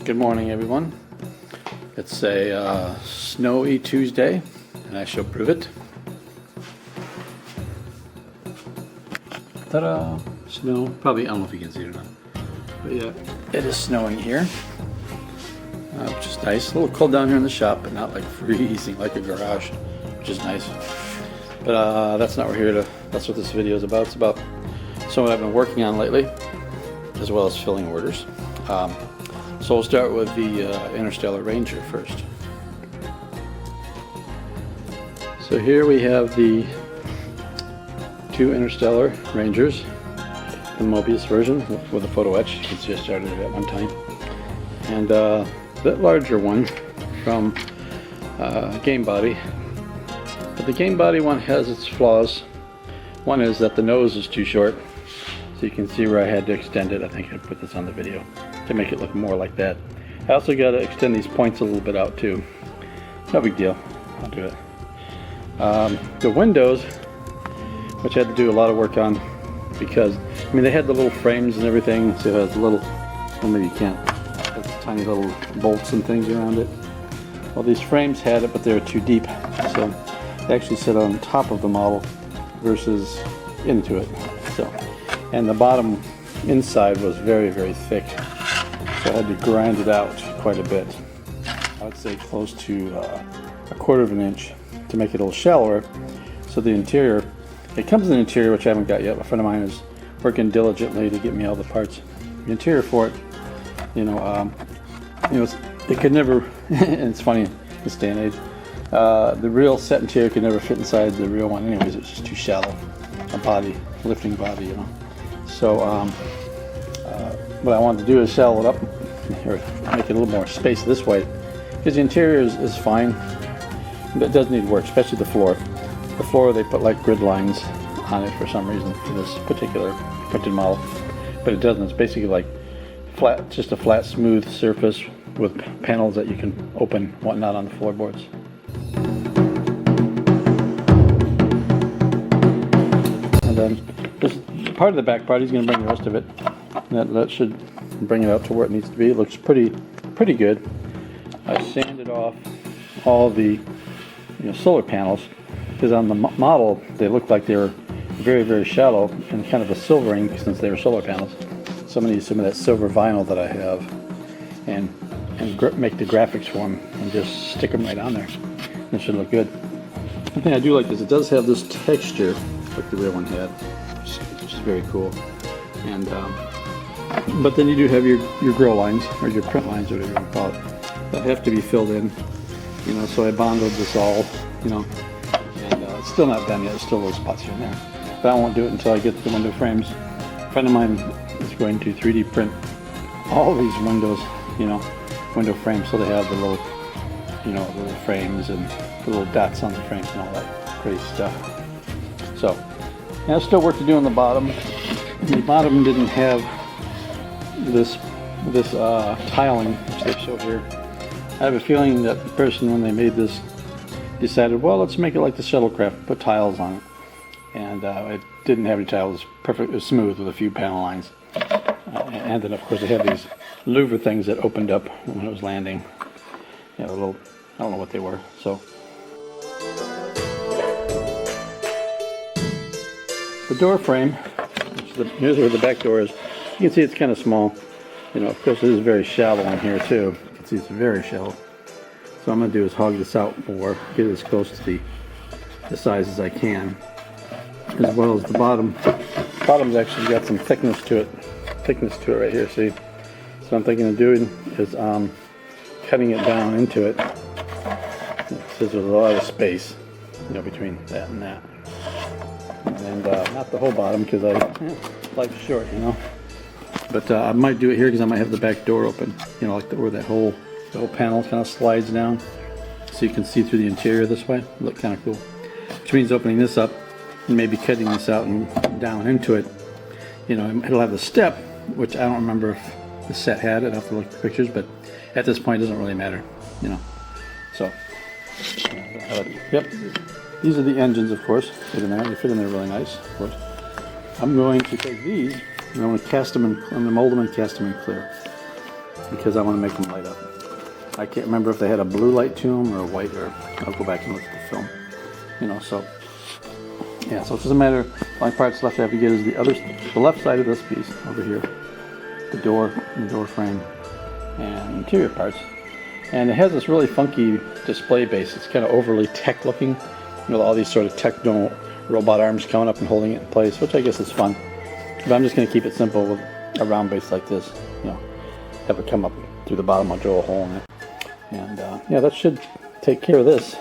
Good morning, everyone. It's a snowy Tuesday, and I shall prove it. Ta-da! Snow. Probably, I don't know if you can see it or not. But yeah, it is snowing here, which is nice. A little cold down here in the shop, but not like freezing like a garage, which is nice. But that's not what we're here to. That's what this video is about. It's about something I've been working on lately, as well as filling orders. So we'll start with the Interstellar Ranger first. So here we have the two Interstellar Rangers, the Mobius version with a photo etch. You can see I started it at one time. And that larger one from Game Body. But the Game Body one has its flaws. One is that the nose is too short. So you can see where I had to extend it. I think I put this on the video to make it look more like that. I also got to extend these points a little bit out too. No big deal. I'll do it. The windows, which I had to do a lot of work on, because I mean they had the little frames and everything, so it has little, well maybe you can't, it has tiny little bolts and things around it. Well, these frames had it, but they were too deep, so they actually sit on top of the model versus into it. So, and the bottom inside was very, very thick, so I had to grind it out quite a bit. I would say close to a quarter of an inch to make it a little shallower. So the interior, it comes in an interior which I haven't got yet. A friend of mine is working diligently to get me all the parts. The interior for it, it could never. And it's funny in this day and age. The real set interior could never fit inside the real one. Anyways, it's just too shallow. A body, lifting body, So what I wanted to do is shallow it up, or make it a little more space this way, because the interior is fine, but it does need work, especially the floor. The floor, they put like grid lines on it for some reason for this particular printed model, but it doesn't. It's basically like flat, just a flat, smooth surface with panels that you can open, whatnot, on the floorboards. And then this part of the back part, he's going to bring the rest of it. That should bring it up to where it needs to be. It looks pretty good. I sanded off all the solar panels, because on the model they looked like they were very, very shallow and kind of a silvering since they were solar panels. So I'm going to use some of that silver vinyl that I have and make the graphics for them and just stick them right on there. It should look good. One thing I do like is it does have this texture like the real one had, which is very cool. And but then you do have your grow lines, or your print lines, whatever you want to call it, that have to be filled in. So I bonded this all, and it's still not done yet. There's still those spots here and there. But I won't do it until I get the window frames. A friend of mine is going to 3D print all these windows, window frames, so they have the little, the little frames and the little dots on the frames and all that crazy stuff. So, and there's still work to do on the bottom. The bottom didn't have this tiling, which they show here. I have a feeling that the person, when they made this, decided, well, let's make it like the shuttlecraft, put tiles on it. And it didn't have any tiles. It was perfect, it was smooth with a few panel lines. And then, of course, they had these louver things that opened up when it was landing. A little, I don't know what they were. So the door frame, here's where the back door is. You can see it's kind of small. Of course, it is very shallow in here too. You can see it's very shallow. So what I'm going to do is hog this out more, get it as close to the size as I can, as well as the bottom. The bottom's actually got some thickness to it right here. See, so I'm thinking of doing is cutting it down into it. So there's a lot of space, between that and that, and not the whole bottom because life's short, But I might do it here because I might have the back door open, like where the whole panel kind of slides down, so you can see through the interior this way. Look kind of cool. Which means opening this up and maybe cutting this out and down into it. It'll have the step, which I don't remember if the set had it. I'll have to look at the pictures, but at this point it doesn't really matter, So, yep. These are the engines, of course. Fit in there. They fit in there really nice, of course. I'm going to take these and I'm going to cast them in, I'm going to mold them and cast them in clear. because I want to make them light up. I can't remember if they had a blue light to them or a white, or I'll go back and look at the film. So yeah, so it's just a matter of the only parts left I have to get is the left side of this piece over here, the door frame, and interior parts. And it has this really funky display base. It's kind of overly tech looking, with all these sort of techno robot arms coming up and holding it in place, which I guess is fun. But I'm just going to keep it simple with a round base like this. Have it come up through the bottom. I'll drill a hole in it, and yeah, that should take care of this.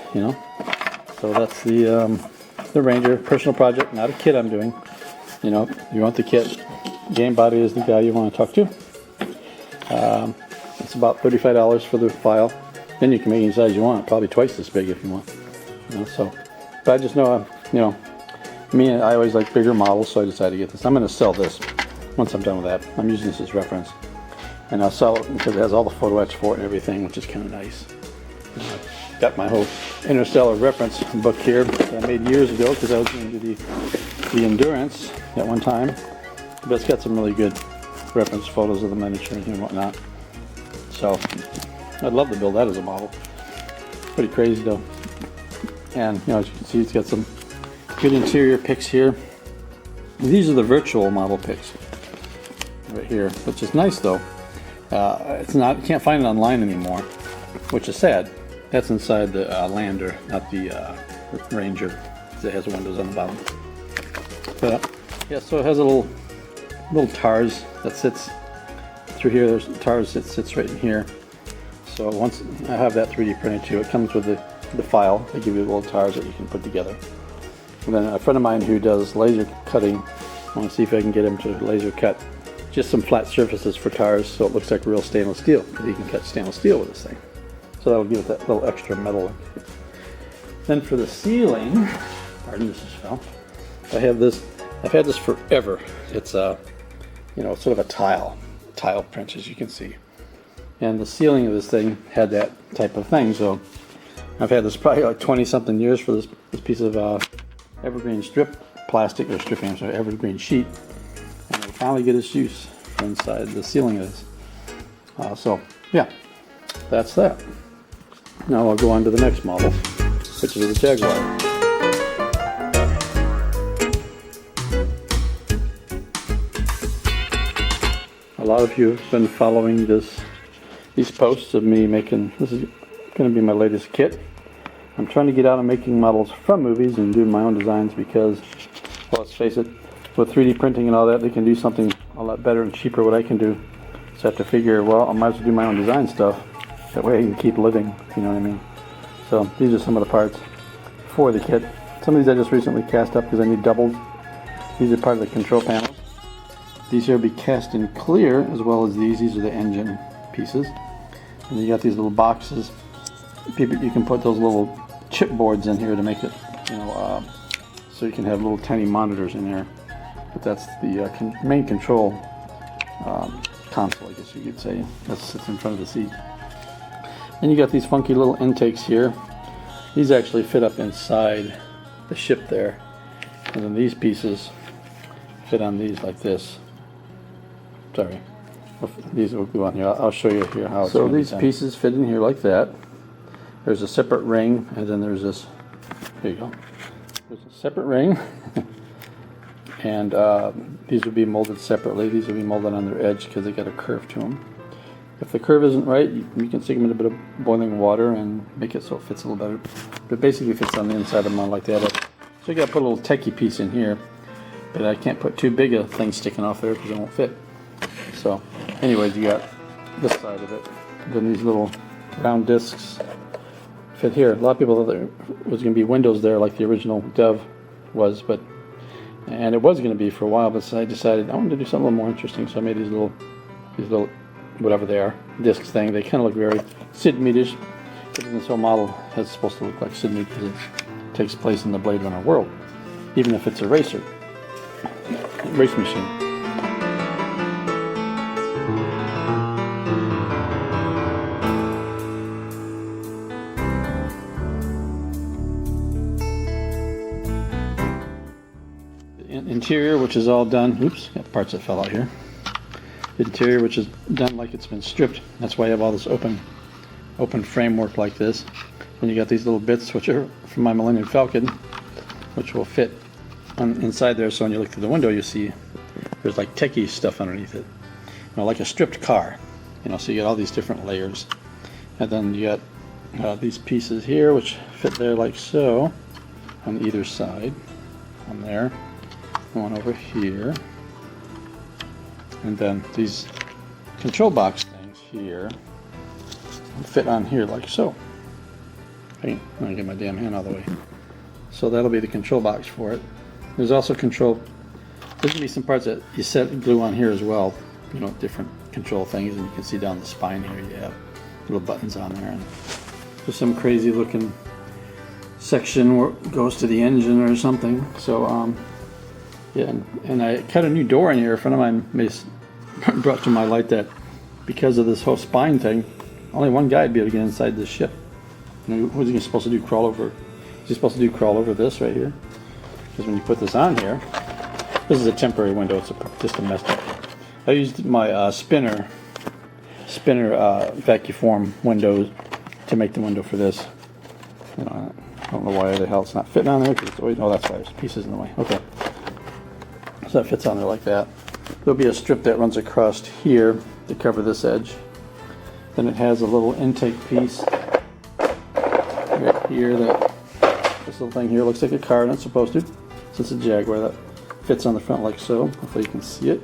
So that's the Ranger personal project, not a kit I'm doing. You want the kit. Game Body is the guy you want to talk to. It's about $35 for the file. Then you can make any size you want, probably twice this big if you want. But I just know, me, I always like bigger models, so I decided to get this. I'm going to sell this once I'm done with that. I'm using this as reference, and I'll sell it because it has all the photo etch for it and everything, which is kind of nice. I've got my whole Interstellar reference book here that I made years ago because I was going to do the Endurance at one time. But it's got some really good reference photos of the miniature and whatnot. So I'd love to build that as a model. Pretty crazy though. And as you can see, it's got some good interior pics here. These are the virtual model pics right here, which is nice though. It's not, you can't find it online anymore, which is sad. That's inside the Lander, not the Ranger, because it has windows on the bottom. But yeah, so it has a little TARS that sits through here. There's TARS that sits right in here. So once I have that 3D printed too, it comes with the file. They give you little TARS that you can put together. And then a friend of mine who does laser cutting, I want to see if I can get him to laser cut just some flat surfaces for TARS so it looks like real stainless steel, because you can cut stainless steel with this thing. So that'll give it that little extra metal. Then for the ceiling, pardon, this is fell. I have this. I've had this forever. It's sort of a tile print, as you can see. And the ceiling of this thing had that type of thing. So I've had this probably like 20-something years for this piece of evergreen evergreen sheet. And I finally get its use for inside the ceiling of this. So yeah, that's that. Now I'll go on to the next model, which is the Jaguar. A lot of you have been following these posts of me making, this is going to be my latest kit. I'm trying to get out of making models from movies and doing my own designs because, well, let's face it, with 3D printing and all that, they can do something a lot better and cheaper what I can do. So I have to figure, well, I might as well do my own design stuff. That way I can keep living, you know what I mean? So these are some of the parts for the kit. Some of these I just recently cast up because I need doubles. These are part of the control panels. These here will be cast in clear, as well as these. These are the engine pieces. And you got these little boxes. You can put those little chipboards in here to make it, so you can have little tiny monitors in there. But that's the main control console, I guess you could say. That sits in front of the seat. Then you got these funky little intakes here. These actually fit up inside the ship there. And then these pieces fit on these like this. Sorry. These will go on here. I'll show you here how it's going to be done. So these pieces fit in here like that. There's a separate ring, and then there's this. There you go. There's a separate ring. And these will be molded separately. These will be molded on their edge because they got a curve to them. If the curve isn't right, you can stick them in a bit of boiling water and make it so it fits a little better. But basically fits on the inside of the model like that. So you got to put a little techie piece in here, but I can't put too big a thing sticking off there because it won't fit. So anyways, you got this side of it. Then these little round discs fit here. A lot of people thought there was going to be windows there like the original Dev was, and it was going to be for a while, but so I decided I wanted to do something a little more interesting, so I made these little whatever they are, discs thing. They kind of look very Sid Mead-ish. This whole model is supposed to look like Sid Mead because it takes place in the Blade Runner world, even if it's a race machine. The interior, which is all done. Oops, got parts that fell out here. interior, which is done like it's been stripped. That's why you have all this open framework like this. And you got these little bits, which are from my Millennium Falcon, which will fit on inside there. So when you look through the window, you see there's like techie stuff underneath it, like a stripped car. So you get all these different layers, and then you got these pieces here, which fit there like so, on either side. One there, one over here, and then these control box things here fit on here like so. I'm gonna get my damn hand out of the way. So that'll be the control box for it. There's also there's gonna be some parts that you set glue on here as well. Different control things, and you can see down the spine here you have little buttons on there. And there's some crazy looking section where it goes to the engine or something. So yeah, and I cut a new door in here. A friend of mine brought to my light that because of this whole spine thing, only one guy would be able to get inside this ship. What's he supposed to do? Crawl over? Is he supposed to crawl over this right here? Because when you put this on here, this is a temporary window. It's just a messed up. I used my spinner vacuum windows to make the window for this. I don't know why the hell it's not fitting on there. Oh, that's why there's pieces in the way. Okay, so that fits on there like that. There'll be a strip that runs across here to cover this edge. Then it has a little intake piece right here. This little thing here looks like a car, and it's supposed to. So it's a Jaguar that fits on the front like so. Hopefully you can see it.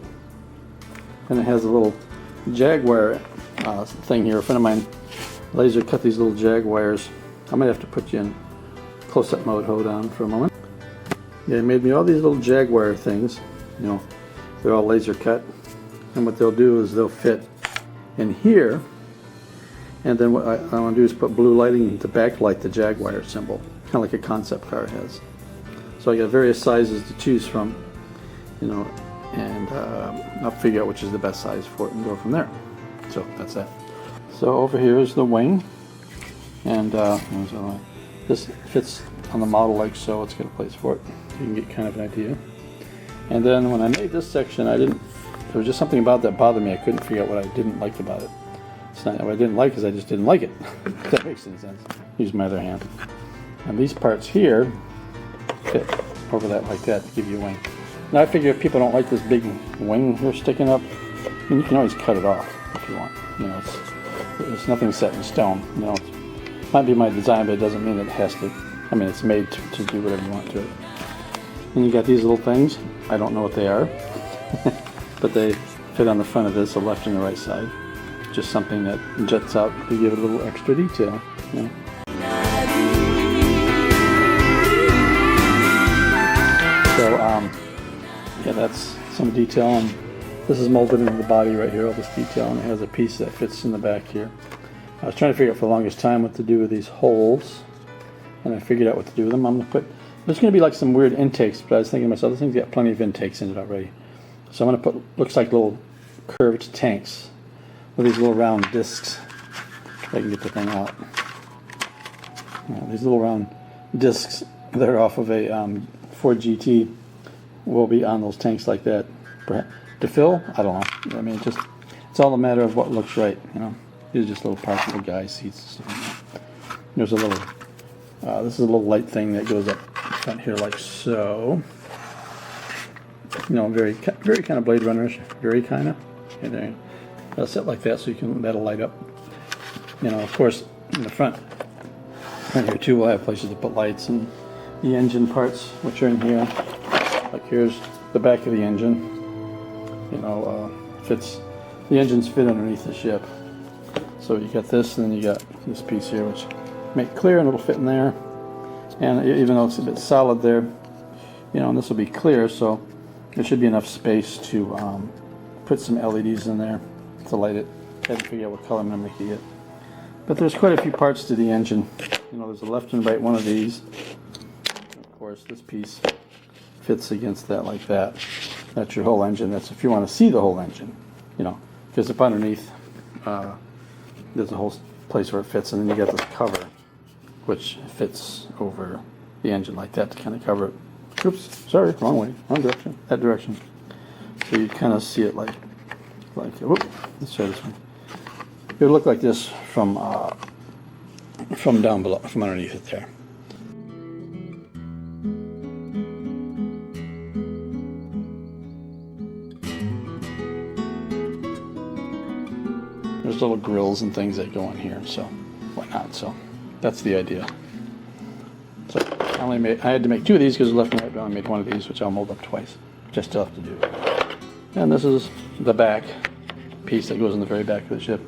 And it has a little Jaguar thing here. A friend of mine laser cut these little Jaguars. I might have to put you in close-up mode. Hold on for a moment. Yeah, he made me all these little Jaguar things. They're all laser cut. And what they'll do is they'll fit in here. And then what I want to do is put blue lighting to backlight the Jaguar symbol, kind of like a concept car has. So I got various sizes to choose from, and I'll figure out which is the best size for it and go from there. So that's that. So over here is the wing, and this fits on the model like so. It's got a place for it. You can get kind of an idea. And then when I made this section, there was just something about that bothered me. I couldn't figure out what I didn't like about it. It's not what I didn't like, is I just didn't like it. If that makes any sense. Use my other hand. And these parts here fit over that like that to give you a wing. Now I figure if people don't like this big wing here sticking up, you can always cut it off if you want. It's nothing set in stone. It might be my design, but it doesn't mean it has to. It's made to do whatever you want to it. And you got these little things. I don't know what they are, but they fit on the front of this, the left and the right side. Just something that juts out to give it a little extra detail. So yeah, that's some detail, and this is molded into the body right here, all this detail, and it has a piece that fits in the back here. I was trying to figure out for the longest time what to do with these holes, and I figured out what to do with them. There's going to be like some weird intakes, but I was thinking to myself, this thing's got plenty of intakes in it already. So I'm going to put, looks like little curved tanks with these little round discs. If I can get the thing out. These little round discs that are off of a Ford GT will be on those tanks like that. To fill? I don't know. It's all a matter of what looks right. These are just little parts of the guy seats. There's a little. This is a little light thing that goes up front here like so. Very kind of Blade Runners. Very kind of. And there. I'll set like that so that'll light up. Of course, in the front here too, we'll have places to put lights, and the engine parts, which are in here. Like here's the back of the engine. The engines fit underneath the ship. So you got this, and then you got this piece here, which make clear, and it'll fit in there. And even though it's a bit solid there, and this will be clear, so there should be enough space to put some LEDs in there to light it. I had to figure out what color I'm going to make it. But there's quite a few parts to the engine. There's a left and right one of these. And of course, this piece fits against that like that. That's your whole engine. That's if you want to see the whole engine, because up underneath there's a whole place where it fits, and then you got this cover, which fits over the engine like that to kind of cover it. Oops, sorry, wrong way, wrong direction, that direction. So you kind of see it like like, whoop, let's try this one. It would look like this from down below, from underneath it there. There's little grills and things that go in here, so why not? So that's the idea. So I had to make 2 of these because the left and right, but I only made 1 of these, which I'll mold up twice, which I still have to do. And this is the back piece that goes in the very back of the ship.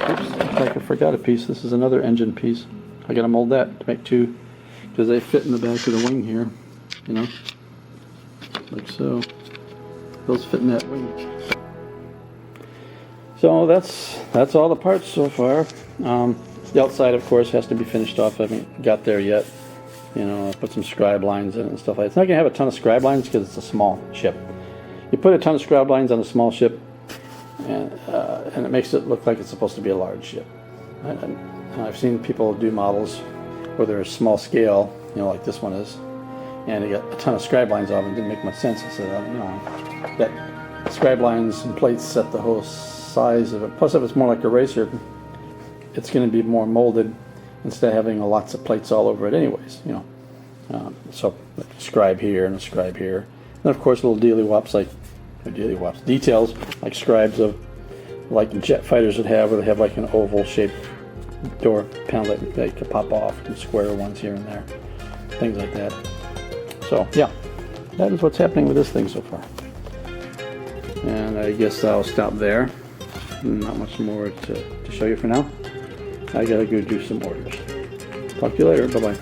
Oops, looks like I forgot a piece. This is another engine piece. I gotta mold that to make 2 because they fit in the back of the wing here, you know, like so. Those fit in that wing. So that's all the parts so far. The outside, of course, has to be finished off. I haven't got there yet. You know, I put some scribe lines in it and stuff like that. It's not going to have a ton of scribe lines because it's a small ship. You put a ton of scribe lines on a small ship, and it makes it look like it's supposed to be a large ship. I've seen people do models where they're small scale, you know, like this one is, and they got a ton of scribe lines on them. It didn't make much sense. I said, you know, that scribe lines and plates set the whole size of it. Plus, if it's more like a racer, it's going to be more molded instead of having lots of plates all over it anyways, you know. So like a scribe here and a scribe here. And of course little details like scribes of like jet fighters would have, where they have like an oval shaped door panel that they could pop off, and square ones here and there, things like that. So yeah, that is what's happening with this thing so far. And I guess I'll stop there. Not much more to show you for now. I gotta go do some orders. Talk to you later. Bye-bye.